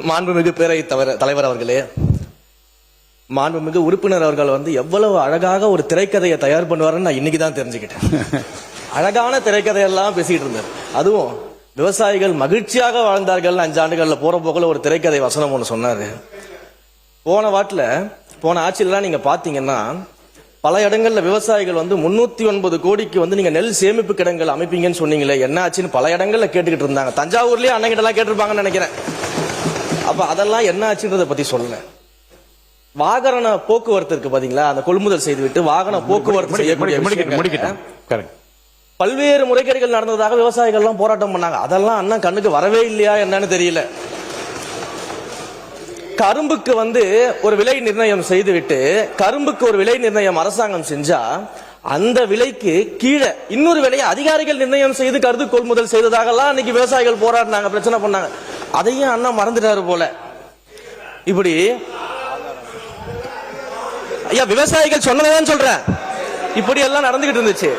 மாண்புமிகு பேரவைத் தலைவர் அவர்களே, மாண்புமிகு உறுப்பினர் அவர்கள் எவ்வளவு அழகாக ஒரு திரைக்கதையை தயார் பண்ணுவாருன்னு நான் இன்னைக்கு தான் தெரிஞ்சுக்கிட்டேன். அழகான திரைக்கதையெல்லாம் பேசிட்டு இருந்தார். அதுவும் விவசாயிகள் மகிழ்ச்சியாக வாழ்ந்தார்கள் 5 ஆண்டுகள்ல போற போக்குல ஒரு திரைக்கதை வசனம் ஒன்று சொன்னாரு. போன ஆட்சியெல்லாம் நீங்க பாத்தீங்கன்னா பல இடங்கள்ல விவசாயிகள் 309 கோடிக்கு நீங்க நெல் சேமிப்பு கிடங்குகள் அமைப்பீங்கன்னு சொன்னீங்களே, என்ன ஆச்சுன்னு பல இடங்கள்ல கேட்டுக்கிட்டு இருந்தாங்க. தஞ்சாவூர்லயே அண்ணங்கிட்ட எல்லாம் கேட்டிருப்பாங்கன்னு நினைக்கிறேன். அப்ப அதெல்லாம் என்ன ஆச்சுன்றதை பத்தி சொல்லல. வாகன போக்குவரத்து இருக்கு பாத்தீங்களா, அந்த கொள்முதல் செய்துவிட்டு வாகன போக்குவரத்து செய்யக்கூடிய பல்வேறு முறைகேடுகள் நடந்ததாக விவசாயிகள் எல்லாம் போராட்டம் பண்ணாங்க. அதெல்லாம் அண்ணன் கண்ணுக்கு வரவே இல்லையா என்னன்னு தெரியல. கரும்புக்கு ஒரு விலை நிர்ணயம் செய்துவிட்டு கரும்புக்கு ஒரு விலை நிர்ணயம் அரசாங்கம் செஞ்சா அந்த விலைக்கு கீழே இன்னொரு விலையை அதிகாரிகள் நிர்ணயம் செய்து கருது கொள்முதல் செய்ததாக அன்னைக்கு விவசாயிகள் போராடினாங்க, பிரச்சனை பண்ணாங்க. அதையும் அண்ணா மறந்துட்டாரு போல. இப்படி ஐயா விவசாயிகள் சொன்னதான் சொல்றேன், இப்படி எல்லாம் நடந்துகிட்டு இருந்துச்சு.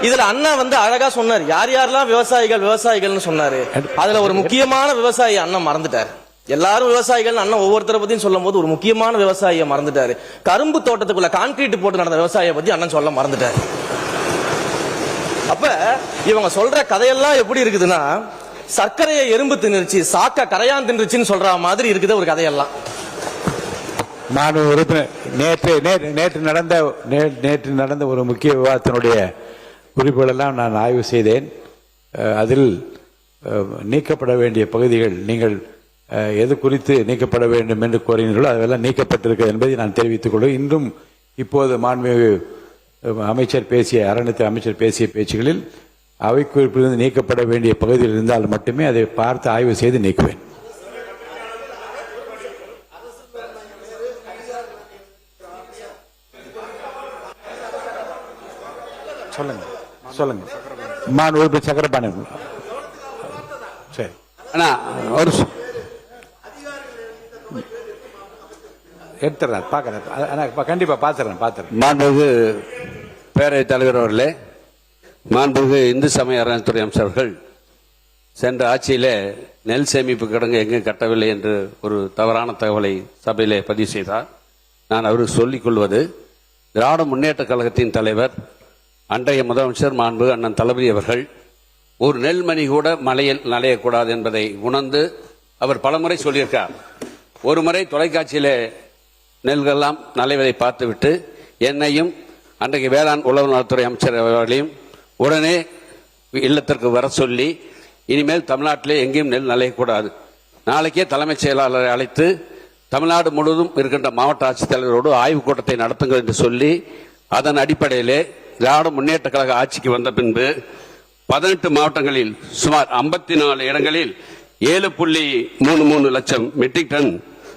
இதுல அண்ணா அழகா சொன்னார் யார் யாரெல்லாம் விவசாயிகள் சொன்னாரு. அதுல ஒரு முக்கியமான விவசாயி அண்ணன் மறந்துட்டார். எல்லாரும் விவசாயிகள் அண்ணன் ஒவ்வொருத்தரை பத்தியும் சொல்லும் போது ஒரு முக்கியமான விவசாயியை மறந்துட்டாரு. கரும்பு தோட்டத்துக்குள்ள கான்கிரீட் போட்டு நடந்த விவசாயியை பத்தி அண்ணன் சொல்ல மறந்துட்டாரு. அப்ப இவங்க சொல்ற கதையெல்லாம் எப்படி இருக்குதுன்னா, சர்க்கரையை எறும்பு தின்னுச்சு சாக்க கரையான் தின்றுச்சுன்னு சொல்ற மாதிரி இருக்குது ஒரு கதையெல்லாம். நேற்று நடந்த ஒரு முக்கிய விவாதத்தினுடைய குறிப்புகளெல்லாம் நான் ஆய்வு செய்தேன். அதில் நீக்கப்பட வேண்டிய பகுதிகள் நீங்கள் எது குறித்து நீக்கப்பட வேண்டும் என்று கோரினீர்களோ அதெல்லாம் நீக்கப்பட்டிருக்கிறது என்பதை நான் தெரிவித்துக் கொள்வேன். இன்றும் இப்போது மாண்புமிகு அறநிலையத்துறை அமைச்சர் பேசிய பேச்சுகளில் அவை குறிப்பிலிருந்து நீக்கப்பட வேண்டிய பகுதியில் இருந்தால் மட்டுமே அதை பார்த்து ஆய்வு செய்து நீக்குவேன். சொல்லுங்க சக்கரபாணி. சரி ஒரு எடுத்துறேன், பார்க்கறேன், கண்டிப்பா பார்த்துறேன். மாண்புமிகு பேரவைத் தலைவர் அவர்களே, மாண்புமிகு இந்து சமய அறநிலையத்துறை அமைச்சர்கள் சென்ற ஆட்சியிலே நெல் சேமிப்பு கிடங்கு எங்கும் கட்டவில்லை என்று ஒரு தவறான தகவலை சபையிலே பதிவு செய்தார். நான் அவருக்கு சொல்லிக் கொள்வது, திராவிட முன்னேற்ற கழகத்தின் தலைவர் அன்றைய முதலமைச்சர் மாண்பு அண்ணன் தளபதி அவர்கள் ஒரு நெல்மணி கூட மலையில் நனையக்கூடாது என்பதை உணர்ந்து அவர் பலமுறை சொல்லியிருக்கார். ஒரு முறை தொலைக்காட்சியிலே நெல்களெல்லாம் நனைவதை பார்த்துவிட்டு என்னையும் அன்றைக்கு வேளாண் உழவு நலத்துறை அமைச்சர் அவர்களையும் உடனே இல்லத்திற்கு வர சொல்லி, இனிமேல் தமிழ்நாட்டிலே எங்கேயும் நெல் நனையக்கூடாது, நாளைக்கே தலைமைச் செயலாளரை அழைத்து தமிழ்நாடு முழுவதும் இருக்கின்ற மாவட்ட ஆட்சித்தலைவரோடு ஆய்வுக் கூட்டத்தை நடத்துங்கள் என்று சொல்லி, அதன் அடிப்படையிலே திராவிட முன்னேற்ற கழக ஆட்சிக்கு வந்த பின்பு 18 மாவட்டங்களில் சுமார் 54 இடங்களில் 7.33 லட்சம் மெட்ரிக் டன்,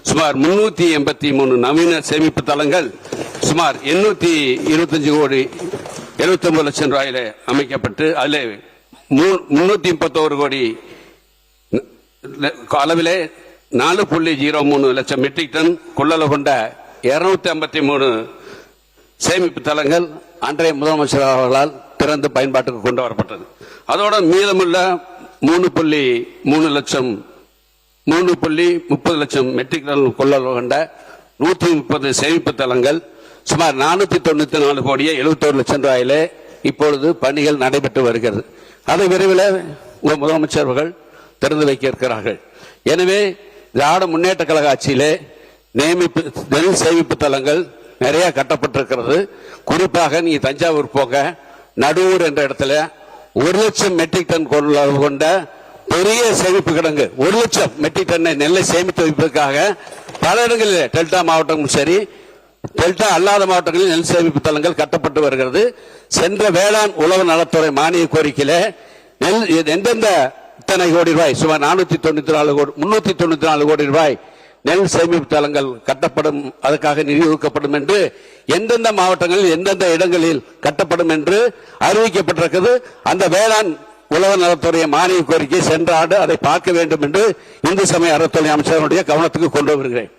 சுமார் 383 நவீன சேமிப்பு தளங்கள், சுமார் 825 கோடி 79 லட்சம் ரூபாயில அமைக்கப்பட்டு அதில் 331 கோடி அளவிலே 4.03 லட்சம் மெட்ரிக் டன் கொள்ளளவு கொண்ட 253 சேமிப்பு தளங்கள் அன்றைய முதலமைச்சர் அவர்களால் திறந்து பயன்பாட்டுக்கு கொண்டு வரப்பட்டது. அதோட மீதமுள்ள 3.30 லட்சம் மெட்ரிக் டன் கொள்ளளவு கொண்ட 130 சேமிப்பு தளங்கள், சுமார் 494 கோடியே 71 லட்சம் ரூபாயிலே இப்பொழுது பணிகள் நடைபெற்று வருகிறது. அதை விரைவில் முதலமைச்சர் அவர்கள் திறந்து வைக்க இருக்கிறார்கள். எனவே திராவிட முன்னேற்ற கழக ஆட்சியிலே நெல் சேமிப்பு தளங்கள் நிறைய கட்டப்பட்டிருக்கிறது. குறிப்பாக நீ தஞ்சாவூர் போங்க, நடுவூர் என்ற இடத்துல 1 லட்சம் மெட்ரிக் டன் கொண்ட பெரிய சேமிப்பு கிடங்கு, 1 லட்சம் மெட்ரிக் டன் நெல்லை சேமித்து வைப்பதற்காக பல இடங்களில் டெல்டா மாவட்டமும் சரி டெல்டா அல்லாத மாவட்டங்களில் நெல் சேமிப்பு தளங்கள் கட்டப்பட்டு வருகிறது. சென்ற வேளாண் உழவு நலத்துறை மானிய கோரிக்கையில நெல் எந்தெந்த இத்தனை கோடி ரூபாய், சுமார் 394 கோடி ரூபாய் நெல் சேமிப்பு தளங்கள் கட்டப்படும், அதற்காக நிதி ஒதுக்கப்படும் என்று எந்தெந்த மாவட்டங்களில் எந்தெந்த இடங்களில் கட்டப்படும் என்று அறிவிக்கப்பட்டிருக்கிறது. அந்த வேளாண் உழவர் நலத்துறை மானிய கோரிக்கை சென்ற ஆண்டு அதை பார்க்க வேண்டும் என்று இந்து சமய அறத்துறை அமைச்சருடைய கவனத்துக்கு கொண்டு வருகிறேன்.